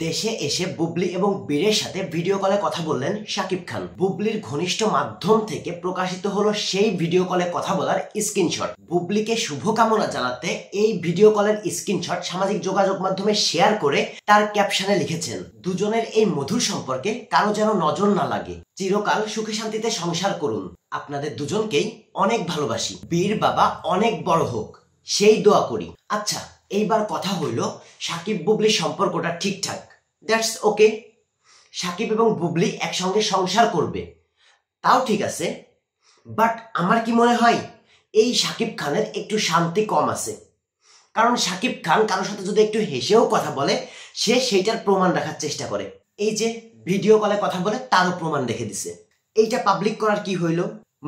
দেশে এসে বুবলি এবং বীরের সাথে ভিডিও কলে কথা বললেন শাকিব খান। বুবলির ঘনিষ্ঠ মাধ্যম থেকে প্রকাশিত হলো সেই ভিডিও কলে কথা বলার স্ক্রিনশট। বুবলিকে শুভকামনা জানাতে এই ভিডিও কলের স্ক্রিনশট সামাজিক যোগাযোগ মাধ্যমে শেয়ার করে তার ক্যাপশনে লিখেছেন, দুজনের এই মধুর সম্পর্কে কারো যেন নজর না লাগে, চিরকাল সুখে শান্তিতে সংসার করুন, আপনাদের দুজনকেই অনেক ভালোবাসি, বীর বাবা অনেক বড় হোক সেই দোয়া করি। আচ্ছা, এইবার কথা হইল সাকিব বুবলির সম্পর্কটা ঠিকঠাক, দ্যাটস ওকে। সাকিব এবং বুবলি একসঙ্গে সংসার করবে, তাও ঠিক আছে। বাট আমার কি মনে হয় এই সাকিব খানের একটু শান্তি কম আছে। কারণ সাকিব খান কারোর সাথে যদি একটু হেসেও কথা বলে, সে সেইটার প্রমাণ রাখার চেষ্টা করে। এই যে ভিডিও কলে কথা বলে তারও প্রমাণ রেখে দিছে। এইটা পাবলিক করার কি হইল?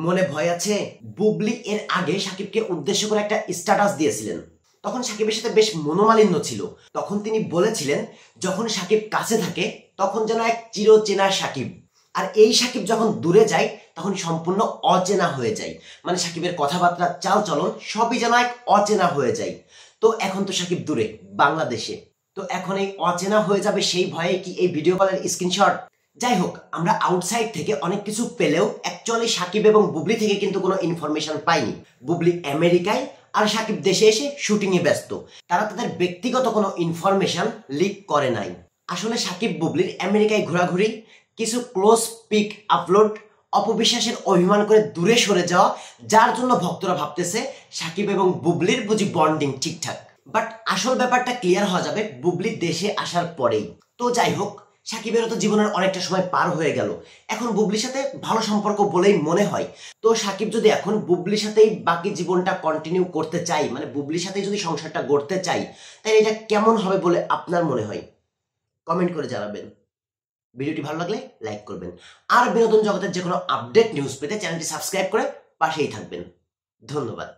মনে ভয় আছে? বুবলি এর আগে সাকিবকে উদ্দেশ্য করে একটা স্ট্যাটাস দিয়েছিলেন, তখন সাকিবের সাথে বেশ মনোমালিন্য ছিল। তখন তিনি বলেছিলেন, যখন সাকিব কাছে থাকে তখন যেন এক চিরচেনা সাকিব, আর এই সাকিব যখন দূরে যায় তখন সম্পূর্ণ অচেনা হয়ে যায়। মানে সাকিবের কথাবার্তা, চাল চলন সবই যেন এক অচেনা হয়ে যায়। তো এখন তো সাকিব দূরে, বাংলাদেশে, তো এখন এই অচেনা হয়ে যাবে সেই ভয়ে কি এই ভিডিও কলের স্ক্রিনশট? যাই হোক, আমরা আউটসাইড থেকে অনেক কিছু পেলেও অ্যাকচুয়ালি সাকিব এবং বুবলি থেকে কিন্তু কোনো ইনফরমেশন পাইনি। বুবলি আমেরিকায় আর সাকিব দেশে এসে শুটিং এ ব্যস্ত, তারা তাদের ব্যক্তিগত কোনো ইনফরমেশন লিক করে নাই। আসলে সাকিব বুবলির আমেরিকায় ঘোরাঘুরি, কিছু ক্লোজ পিক আপলোড, অপবিশ্বাসের অভিমান করে দূরে সরে যাওয়া, যার জন্য ভক্তরা ভাবতেছে সাকিব এবং বুবলির বুঝি বন্ডিং ঠিকঠাক। বাট আসল ব্যাপারটা ক্লিয়ার হওয়া যাবে বুবলি দেশে আসার পরেই। তো যাই হোক, সাকিবেরও তো জীবনের অনেকটা সময় পার হয়ে গেল, এখন বুবলির সাথে ভালো সম্পর্ক বলেই মনে হয়। তো সাকিব যদি এখন বুবলির সাথেই বাকি জীবনটা কন্টিনিউ করতে চাই, মানে বুবলির সাথেই যদি সংসারটা গড়তে চাই, তাহলে এটা কেমন হবে বলে আপনার মনে হয়? কমেন্ট করে জানাবেন। ভিডিওটি ভালো লাগলে লাইক করবেন, আর বিনোদন জগতের যে কোনো আপডেট নিউজ পেতে চ্যানেলটি সাবস্ক্রাইব করে পাশেই থাকবেন। ধন্যবাদ।